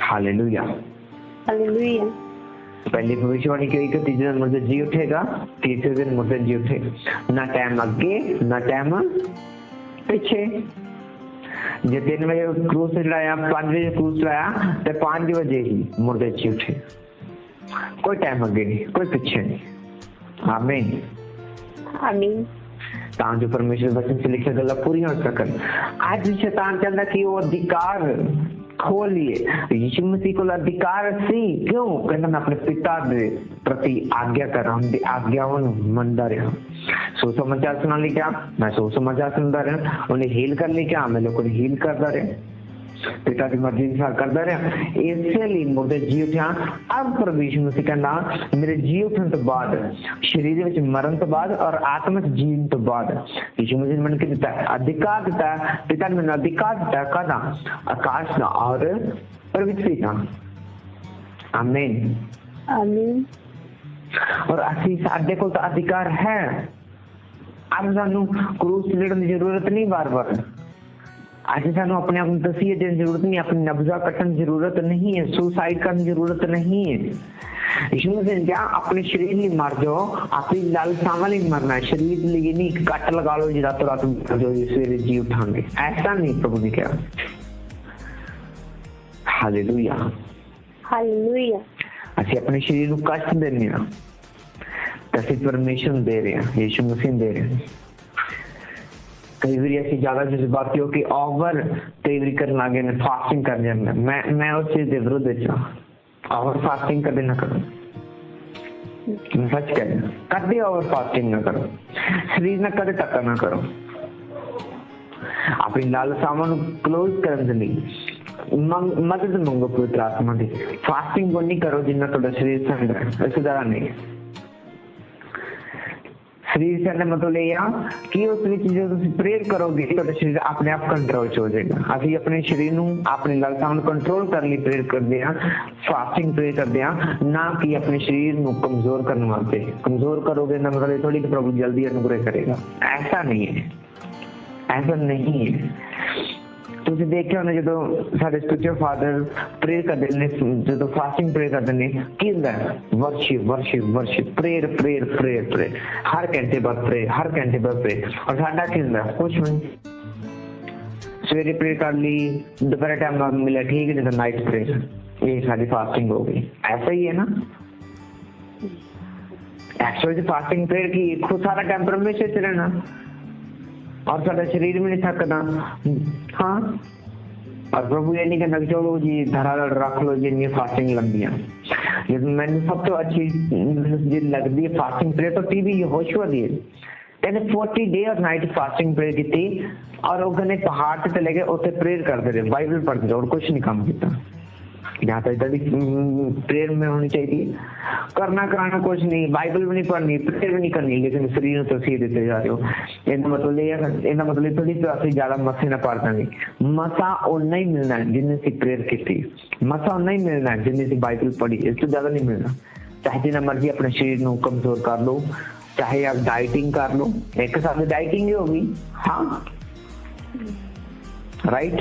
Hallelujah hallelujah. पहली भविष्यवाणी की कि तीसरे दिन मुर्दे जी उठेगा, तीसरे दिन मुर्दे जी उठे। ना टाइम आगे ना टाइम पीछे। जो 3 बजे क्रूज चलाया, 5 बजे क्रूज चलाया तो 5 बजे ही मुर्दे जी उठे। कोई टाइम आगे नहीं, कोई पीछे नहीं। आमीन आमीन। तां जो परमेश्वर वचन से लिखी गल्लां पूरी हो सकन। आज शैतान चाहता कि वो अधिकार खो लिए। यीशु मसीह को अधिकार सी क्यों कहना मैं अपने पिता दे प्रति आज्ञा कर रहा हूँ, आज्ञाओं मनदा रहा। सुसमाचार सुना ली क्या, मैं सुसमाचार सुनता रहा। उन्हें हील कर ली क्या, मैं लोगों ने हील करता रहा। पिता की मर्जी अनुसार करता रहा। इसलिए मुर्दे जी उठा। अब प्रभु यीशु मसीह कहना मेरे जी उठने तो बाद, शरीर ਵਿੱਚ ਮਰਨ ਤੋਂ ਬਾਅਦ और आत्मा ਚ ਜੀਣ ਤੋਂ ਬਾਅਦ यीशु मसीह ने मन के दिता अधिकार दिता। पिता ने मैंने अधिकार दिता कादा आकाश का और पृथ्वी का। आमीन आमीन। और ਅਸੀਂ ਸਾਡੇ ਕੋਲ ਤਾਂ अधिकार है। अब ਸਾਨੂੰ क्रूस लड़ने की जरूरत नहीं बार-बार। आज सानू अपने आप दसीए देने की जरूरत नहीं, अपनी नब्जा कटने की जरूरत नहीं है, सुसाइड करने की जरूरत नहीं है। यीशु मसीह क्या अपने शरीर लिए मर जाओ, अपनी लालसावां लिए मरना है। शरीर लिए नहीं कट लगा लो जी रातों रात मर जाओ, सवेरे जी उठांगे, ऐसा नहीं प्रभु ने कहा। Hallelujah hallelujah. ਅਸੀਂ ਆਪਣੇ ਸ਼ਰੀਰ ਨੂੰ ਕਸ਼ਟ ਦਿੰਦੇ ਹਾਂ ਤਾਂ ਅਸੀਂ ਪਰਮੇਸ਼ਰ ਨੂੰ ਦੇ ਰਹੇ ਹਾਂ, ਯੀਸ਼ੂ ਮਸੀਹ ਨੂੰ ਦੇ ਰਹੇ ਹਾਂ। कई बार ऐसी ज्यादा जज्बाती हो कि ओवर कई बार करने लगे ने फास्टिंग कर जाना। मैं उस चीज के विरुद्ध था। ओवर फास्टिंग कभी ना करो, मैं सच कह रहा, कभी ओवर फास्टिंग ना करो। शरीर ना कदे टक्कर ना करो। अपनी लालसावां नूं क्लोज करने के लिए मदद मंगो पवित्र आत्मा की। फास्टिंग को नहीं करो जिन्ना तुहाडा शरीर संग है, इस तरह नहीं। शरीर से मतलब लिया कि उस जो प्रेयर करोगे तो शरीर अपने आप कंट्रोल हो जाएगा। अभी अपने शरीर नूं अपनी लालसा नूं कंट्रोल करने लिए प्रेयर करते हैं, फास्टिंग प्रेयर करते हैं, ना कि अपने शरीर नूं कमजोर करने वास्ते। कमजोर करोगे ना मतलब थोड़ी कि प्रभु जल्दी अनुग्रह करेगा, ऐसा नहीं है, ऐसा नहीं है। ਤੁਸੀਂ ਦੇਖਿਆ ਹੋਣਾ ਜਦੋਂ ਸਾਡੇ ਸਪਿਰਚੁਅਲ ਫਾਦਰ ਪ੍ਰੇਅਰ ਕਰਦੇ ਨੇ, ਜਦੋਂ ਫਾਸਟਿੰਗ ਪ੍ਰੇਅਰ ਕਰਦੇ ਨੇ ਕੀ ਹੁੰਦਾ ਵਰਸ਼ਿਪ ਪ੍ਰੇਅਰ ਹਰ ਘੰਟੇ ਬਾਅਦ ਪ੍ਰੇਅਰ, ਹਰ ਘੰਟੇ ਬਾਅਦ ਪ੍ਰੇਅਰ। ਔਰ ਸਾਡਾ ਕੀ ਹੁੰਦਾ ਕੁਝ ਨਹੀਂ, ਸਵੇਰੇ ਪ੍ਰੇਅਰ ਕਰ ਲਈ, ਦੁਪਹਿਰ ਟਾਈਮ ਨਾਲ ਮਿਲਿਆ ਠੀਕ ਹੈ, ਜਦੋਂ ਨਾਈਟ ਪ੍ਰੇਅਰ, ਇਹ ਸਾਡੀ ਫਾਸਟਿੰਗ ਹੋ ਗਈ। ऐसा ही है ना एक्चुअली फास्टिंग प्रेयर की खुद सारा टाइम परमेश्वर से रहना और सारा शरीर में नहीं थकना। हाँ, और प्रभु ये नहीं कहना चलो जी धरा रख लो जी नहीं फास्टिंग लंबी है। मैंने सब तो अच्छी लगती है फास्टिंग प्रेयर तो टीवी यहोशुआ दी कहते 40 डे और नाइट फास्टिंग प्रेयर की थी और वो कहने पहाड़ से चले गए, उसे प्रेयर करते रहे, बाइबल पढ़ते रहे और कुछ नहीं काम किया। यहाँ तो इधर प्रेयर में होनी चाहिए, करना कराना कुछ नहीं, बाइबल भी नहीं पढ़नी, प्रेयर भी नहीं करनी, लेकिन शरीर तो सी देते जा रहे हो। इनका मतलब थोड़ी तो असं ज्यादा मसे ना पढ़ देंगे। मसा उन्ना ही मिलना है जिन्हें सी प्रेयर की थी, मसा उन्ना ही मिलना है जिन्हें सी बाइबल पढ़ी, इससे ज्यादा नहीं मिलना। चाहे जितना मर्जी अपने शरीर को कमजोर कर लो, चाहे आप डाइटिंग कर लो, एक साथ डाइटिंग ही होगी। हाँ राइट,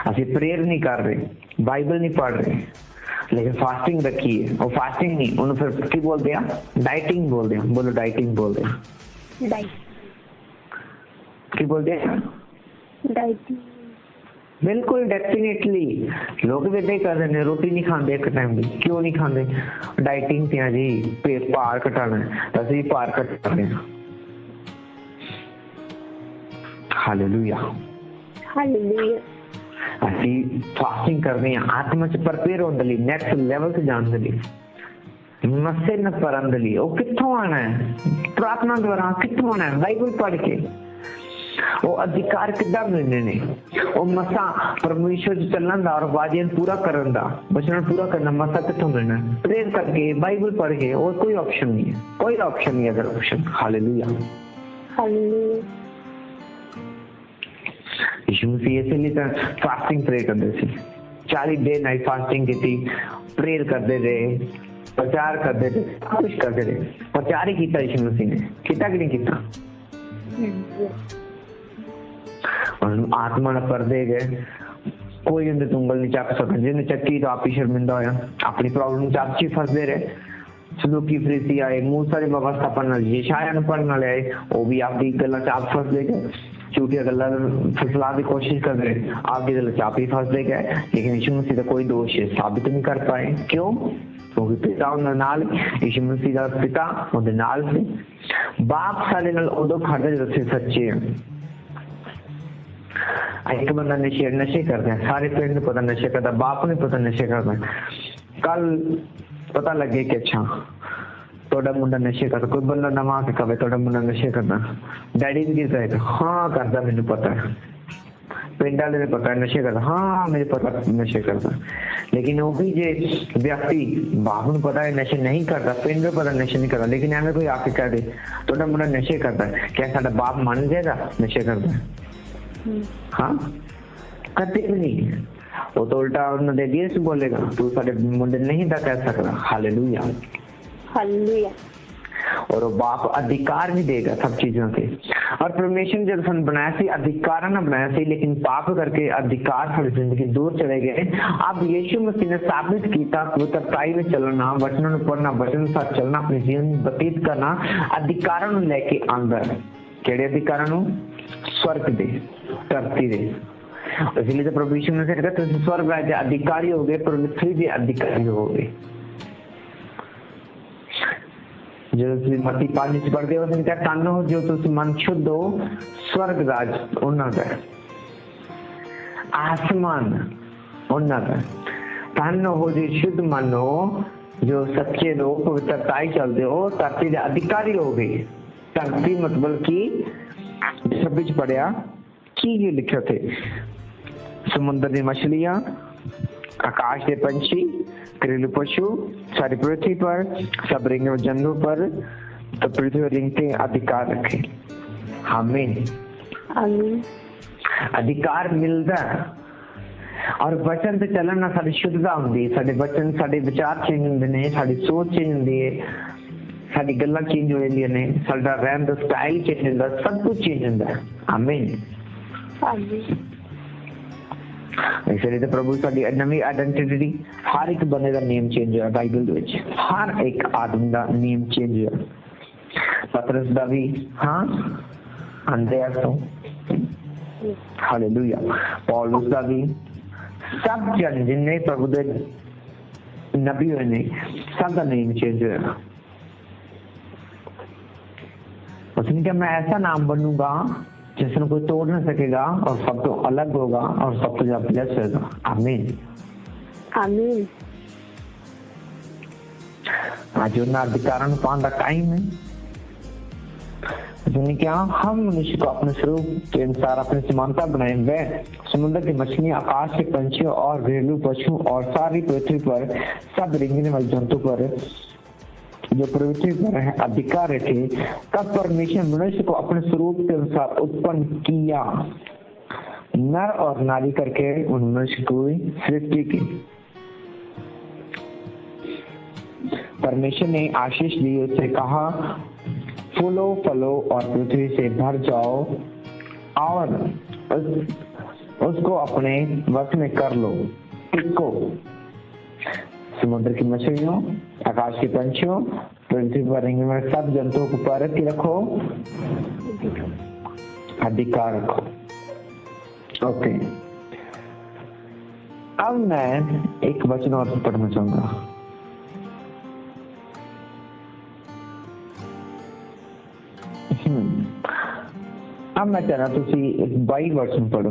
ਅਸੀਂ प्रेयर नहीं कर रहे, बाइबल नहीं पढ़ रहे, लेकिन फास्टिंग रखी है। और फास्टिंग नहीं, उन्हें फिर की बोलते हैं डाइटिंग बोलते हैं। बोलो डाइटिंग बोलते हैं, की बोलते हैं डाइटिंग। बिल्कुल डेफिनेटली लोग भी नहीं कर रहे हैं, रोटी नहीं खाते एक टाइम भी। क्यों नहीं खाते? डाइटिंग से जी पेट भार घटाना है, असं भार घटा रहे हैं। Hallelujah hallelujah. ਅਸੀਂ ਫਾਸਟਿੰਗ ਕਰਦੇ ਹਾਂ ਆਤਮਾ ਚ ਪ੍ਰਪੇਅਰ ਹੋਣ ਦੇ ਲਈ, ਨੈਕਸਟ ਲੈਵਲ ਤੇ ਜਾਣ ਦੇ ਲਈ, ਮਸੇ ਨਾ ਪਰਨ ਦੇ ਲਈ। ਉਹ ਕਿੱਥੋਂ ਆਣਾ ਹੈ? ਪ੍ਰਾਰਥਨਾ ਦੁਆਰਾ। ਕਿੱਥੋਂ ਆਣਾ ਹੈ? ਬਾਈਬਲ ਪੜ੍ਹ ਕੇ। वो अधिकार किदा मिलने ने, वो मसा परमेश्वर च चलन दा और वादन पूरा करन दा, वचन पूरा करना मसा किथों मिलना? प्रेयर करके, बाइबल पढ़ के, और कोई ऑप्शन नहीं है, कोई ऑप्शन नहीं है अदर ऑप्शन। Hallelujah hallelujah. यीशु मसीह इसलिए तो फास्टिंग प्रे करते थे, 40 डे नाइट फास्टिंग की थी, प्रेयर करते रहे, प्रचार करते थे, सब कुछ करते रहे। प्रचार ही किया यीशु मसीह ने, किया कि नहीं किया? और आत्मा ने पर्दे गए, कोई उनके उंगल नहीं चक सकता, जिन्हें चक्की तो आप ही शर्मिंदा होया, अपनी प्रॉब्लम आप ही फंसते रहे। सदूकी फरीसी आए, मूसा की व्यवस्था पढ़ने, यशाया पढ़ने वाले आए, वो भी आपकी गल्ला च आप फंस गए, झूठिया गल्ला फसला की कोशिश कर रहे, आपकी गल्ला च आप ही फंस गए। लेकिन यीशु मसीह का कोई दोष साबित नहीं कर पाए। क्यों? क्योंकि पिता उन्हें नाल, यीशु मसीह का पिता उन्हें नाल से। बाप सारे नाल उदों खड़े जो सच्चे हैं। एक बंदा नशे करते हैं, सारे पेड़ ने पता नशे करता, बाप ने पता नशे करता है। कल पता लगे कि अच्छा थोड़ा मुंडा नशे करता, कोई बंदा नवा के कहे थोड़ा मुंडा नशे करता, डैडी ने की कहेगा हाँ करता, मैंने पता है। पिंड वाले ने पता है नशे करता, हाँ मुझे पता नशे करता। लेकिन वो भी जे व्यक्ति बाप को पता है नशे नहीं करता, पिंड में पता नशे नहीं करता, लेकिन हमें कोई आके कह दे थोड़ा मुंडा नशे करता है, क्या साਡਾ बाप मान जाएगा नशे करता है? हाँ कभी भी नहीं। वो तो उल्टा उन्होंने अगेंस्ट बोलेगा, तू सारे मुंडे नहीं था कह सकता। Hallelujah hallelujah. और वो बाप अधिकार भी देगा सब चीजों के। और परमेश्वर जब सन बनाया सी अधिकार ना बनाया सी, लेकिन पाप करके अधिकार हमारी जिंदगी दूर चले गए। अब यीशु मसीह ने साबित किया पवित्रताई में चलना, वचनों में पढ़ना, वचन के साथ चलना, अपने जीवन व्यतीत करना, अधिकारों को लेके अंदर। केड़े अधिकारों? स्वर्ग दे, धरती दे। इसलिए तो प्रभु यीशु ने कहा तुम स्वर्ग राज्य अधिकारी हो गए, पृथ्वी के अधिकारी हो गए। जो मत्ती 5 पढ़ते हो उसने कहा तन हो जो तुम मन शुद्ध हो, स्वर्ग राज उन्नत है, आसमान उन्नत है। तन हो जो शुद्ध मन हो, जो सच्चे लोग पवित्रताई चलते हो, धरती के अधिकारी हो गए। धरती मतलब की सब पढ़िया की ये लिखे थे, समुद्र की मछलियां, आकाश के पंछी, घरेलू पशु, सारी पृथ्वी पर, सब रेंगने वाले जंतु पर, तो पृथ्वी पर रेंगते अधिकार रखे। आमीन आमीन। अधिकार मिलता है। और वचन से चलन ना सारी शुद्धता होंगी, साडे वचन साडे विचार चेंज होंदे ने, साडी सोच चेंज होंदी है, साडी गल्लां चेंज हो जांदियां ने, साडा रहन दा स्टाइल चेंज होंदा, सब कुछ चेंज होंदा है। आमीन आमीन। इसलिए तो प्रभु साडी नवी आइडेंटिटी, हर एक बंदे का नेम चेंज होया बाइबल विच, हर एक आदमी का नेम चेंज होया। पतरस दा भी, हाँ अंदर तो हालेलुया, पौलुस दा भी, सब जन जिन्ने प्रभु दे नबी हुए ने, सब का नेम चेंज होया। उसने कहा मैं ऐसा नाम बनूंगा जिसमें कोई तोड़ ना सकेगा और सब तो अलग होगा और सब तो जब ब्लेस होगा। आमीन आमीन। आज उन अधिकारों पाने का टाइम है। उसने क्या हम मनुष्य को अपने स्वरूप के अनुसार अपनी समानता बनाए हुए, समुद्र की मछलियां, आकाश के पंछियों और घरेलू पशु और सारी पृथ्वी पर सब रेंगने वाले जंतु पर जो पृथ्वी पर है अधिकार रखे। तब परमेश्वर मनुष्य को अपने स्वरूप के अनुसार उत्पन्न किया, नर और नारी करके उन मनुष्य को सृष्टि की। परमेश्वर ने आशीष दी, उससे कहा फूलो फलो और पृथ्वी से भर जाओ और उसको अपने वश में कर लो। किसको? समुद्र की मछलियों, आकाश के पंछियों, पृथ्वी पर रेंगने वाले सब जंतुओं को पर के रखो, अधिकार रखो। ओके, अब मैं एक वचन और पढ़ना चाहूंगा। अब मैं चाह रहा तुसी 22 वर्ष पढ़ो।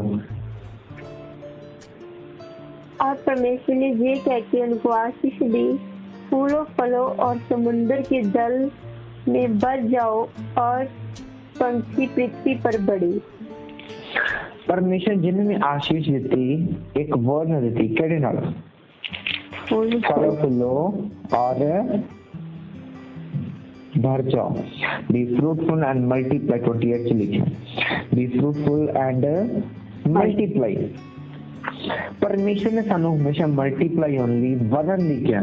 और परमेश्वर ने ये कह के उनको आशीष दी, फूलो फलो और समुद्र के जल में बढ़ जाओ और पंछी पृथ्वी पर बढ़े। परमेश्वर जिन्हें आशीष दी एक वर्ड ने दी केड़े नाल फलो फूलो और भर जाओ, बी फ्रूटफुल एंड मल्टीप्लाई 28 लिखा, बी फ्रूटफुल एंड मल्टीप्लाई। परमेश्वर ने सानू हमेशा मल्टीप्लाई ओनली वधन ली क्या,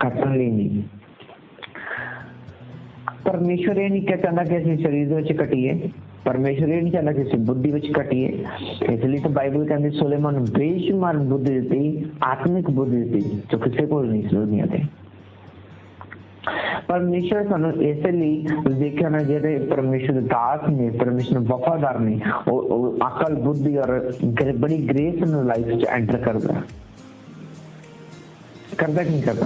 घटन ली नहीं। परमेश्वर ये नहीं कहता कि असं शरीर विच घटीए, परमेश्वर ये नहीं चाहता कि असं बुद्धि विच घटीए। इसलिए तो बाइबल कहती सुलेमान बेशुमार बुद्धि दी, आत्मिक बुद्धि दी जो किसी को नहीं दुनिया ते। परमेश्वर सानू इसलिए देखा ना जेडे परमेश्वर दास ने, परमेश्वर वफादार ने, और अकल बुद्धि और बड़ी ग्रेस न लाइफ च एंटर करता कि नहीं करता।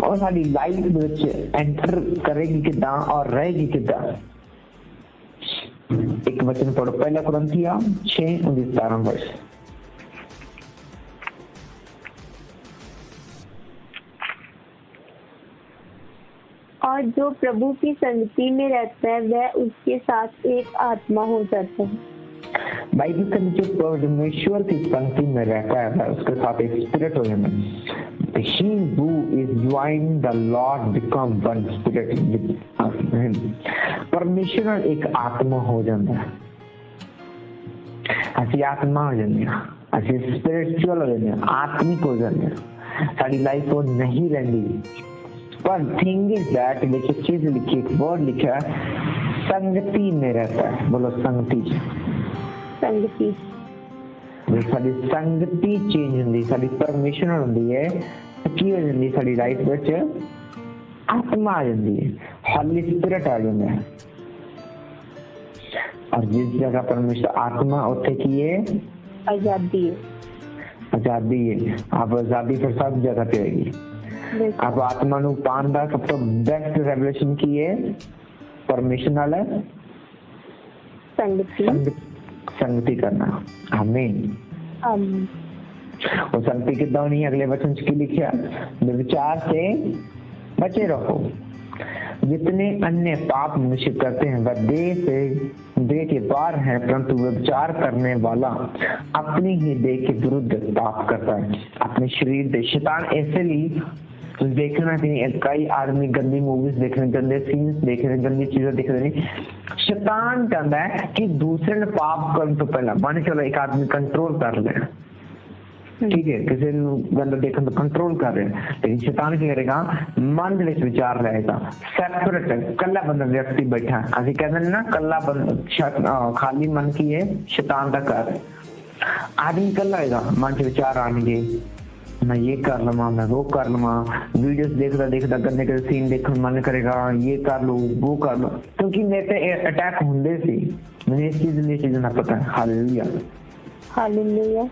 और साडी लाइफ विच एंटर करेगी किदा और रहेगी किदा। एक वचन पढ़ो, पहला कुरिन्थियों 6:19 और जो प्रभु की संगति में रहता है वह उसके साथ एक आत्मा हो जाता है। बाइबल के नीचे परमेश्वर की संगति में रहता है उसके साथ एक स्पिरिट हो जाता है। He who is joined the Lord become one spirit with him। परमेश्वर एक आत्मा हो जाता है, ऐसी आत्मा हो जाती है, ऐसी स्पिरिचुअल हो जाती है, आत्मिक हो जाती है। सारी लाइफ वो नहीं रहती। पर थिंग इज दैट एक चीज लिखी, एक वर्ड लिखा संगति में रहता है। बोलो संगति। संगति साडी संगति चेंज होंदी, साडी परमिशन होंदी है की हो जाती, साडी लाइफ विच आत्मा आ जाती है, हॉली स्पिरिट आ जाता है। और जिस जगह परमेश्वर आत्मा उठे की है आजादी है, आजादी है। अब आजादी फिर सब जगह पे आएगी। अब आत्मा नु पान दा सब तो बेस्ट रेवलेशन की है परमेश्वर नाल संगति करना। आमीन आमीन। और संगति कितना नहीं, अगले वचन की लिखा, विचार से बचे रहो। जितने अन्य पाप मनुष्य करते हैं वह देह के पार है, परंतु विचार करने वाला अपनी ही देह के विरुद्ध पाप करता है। अपने शरीर से शैतान ऐसे ली तो देखना चाहिए। कई आदमी गंदी मूवीज देख रहे, गंदे सीन्स देख रहे, गंदी चीजें देख रहे। शैतान चाहता है कि दूसरे ने पाप करने तो पहला मान चलो एक आदमी कंट्रोल कर ले, ठीक है, किसी गंदा देखने तो कंट्रोल कर रहे हैं, लेकिन शैतान क्या करेगा, मन में विचार रहेगा सेपरेट, कल्ला बंदा व्यक्ति बैठा है। अभी कहते हैं ना कल्ला बंदा, खाली मन की है शैतान का कर। आदमी कल्ला रहेगा, मन से विचार आएंगे, मैं ये कर लूँ, मैं वो कर लूँ, वीडियोस देखता देखता गंदे के सीन देखने मन करेगा, ये कर लूँ वो कर लूँ, क्योंकि मेरे पे अटैक होंगे सी, मुझे इस चीज ना पता है। Hallelujah hallelujah.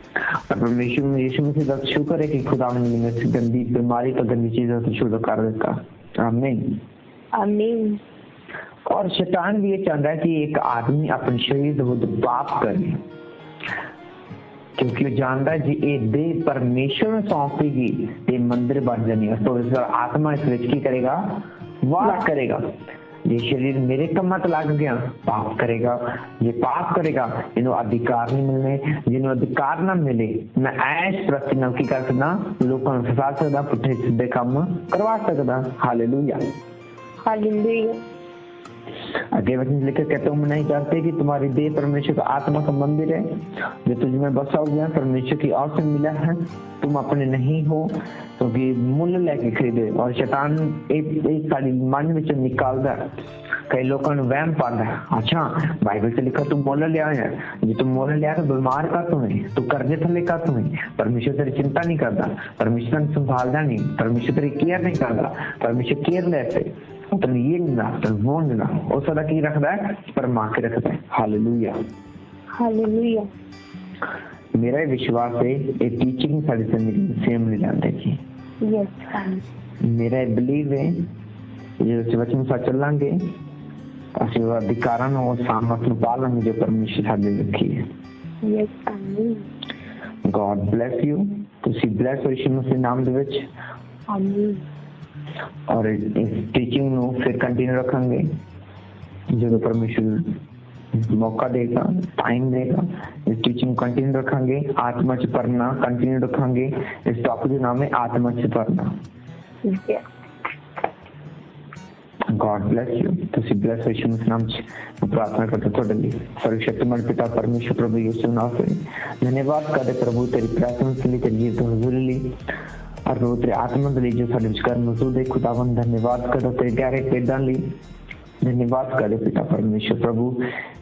परमेश्वर यीशु मसीह का शुक्र है कि खुदा ने मुझे गंदी बीमारी का गंदी चीजों से शुरू कर देता। आमीन आमीन। और शैतान भी ये चाहता है कि एक आदमी अपने शरीर से पाप करे, क्योंकि जानता है जी ये देह परमेश्वर में सौंपेगी, ये मंदिर बन जानी है। तो इस आत्मा इस विच की करेगा, वास करेगा। ये शरीर मेरे कम तो लग गया, पाप करेगा। ये पाप करेगा, इन्हों अधिकार नहीं मिलने, जिन्हों अधिकार ना मिले मैं ऐश प्रति न की कर सकदा, लोगों को फसा सकदा, पुठे सीधे काम करवा सकदा। Hallelujah hallelujah. आगे वचन लिखे कहते तुम नहीं जानते कि तुम्हारी देह परमेश्वर का आत्मा का मंदिर है जो तुझ में बसा हुआ है, परमेश्वर की ओर से मिला है, तुम अपने नहीं हो क्योंकि मूल्य लेके खरीदे। और शैतान एक साड़ी मन में निकालता है, कई लोगों ने वहम पाता है, अच्छा बाइबल से लिखा तुम मोल लिया है, जो तुम मोल लिया तो बीमार का तुम्हें, तू कर्जे थले का तुम्हें, परमेश्वर तेरी चिंता नहीं करता, परमेश्वर संभालता नहीं, परमेश्वर तेरी केयर नहीं करता, परमेश्वर केयरलेस है, तो ये ना तो वो ना वो सदा की रखता है पर मां के रखता है। Hallelujah hallelujah. मेरा विश्वास है ये टीचिंग सारी से सेम नहीं जानते जी। यस मेरा बिलीव है ये वचन सा चलांगे असि अधिकारण और सामर्थ पालन जो परमेश्वर साडे रखी है। यस आमीन। God bless you. तुसी ब्लेस हो यीशु मसीह नाम दे विच। आमीन। और इस टीचिंग ਨੂੰ ਫਿਰ ਕੰਟੀਨਿਊ ਰੱਖਾਂਗੇ ਜਦੋਂ परमेश्वर मौका देगा, टाइम देगा। इस टीचिंग कंटिन्यू रखेंगे, आत्मा से पढ़ना कंटिन्यू रखेंगे। इस टॉपिक का नाम है आत्मा से पढ़ना। God bless you. तुसी ब्लेस यीशु मसीह नाम से प्रार्थना करते ਤੁਹਾਡੇ ਲਈ। सर्वशक्तिमान पिता परमेश्वर प्रभु यीशु नाम से धन्यवाद करते प्रभु तेरी प्रार्थना के लिए, तेरी हजूरी लिए और प्रभु तेरे आत्मा के लिए जो सारे विचार मौजूद है। खुदावन धन्यवाद करते तेरे गहरे पैदान लिए, धन्यवाद करे पिता परमेश्वर प्रभु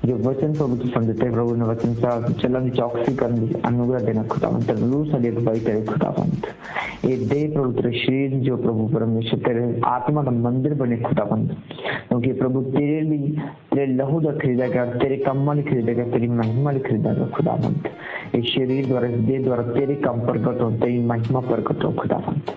जो वचन प्रभु तू समझते प्रभु ने वचन सा चलन चौकसी करने अनुग्रह देना खुदावंत रूह से भाई तेरे खुदावंत ये दे प्रभु तेरे शरीर जो प्रभु परमेश्वर तेरे आत्मा का मंदिर बने खुदावंत, क्योंकि प्रभु तेरे लिए तेरे लहू का खरीदा गया, तेरे कम्मा खरीदेगा, तेरी महिमा खरीदेगा खुदावंत। इस शरीर द्वारा इस देह द्वारा तेरे काम प्रकट हो, तेरी महिमा प्रकट हो खुदावंत।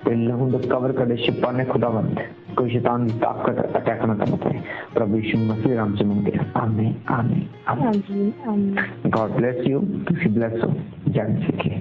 लहू कवर कर छिपाने खुदावंत, कोई शैतान की ताकत अटैक न करना पाए प्रभु यीशु मसीह नाम से मांगे आमीन आमीन आमीन। God bless you. तुसी ब्लेस हो जान सीखे।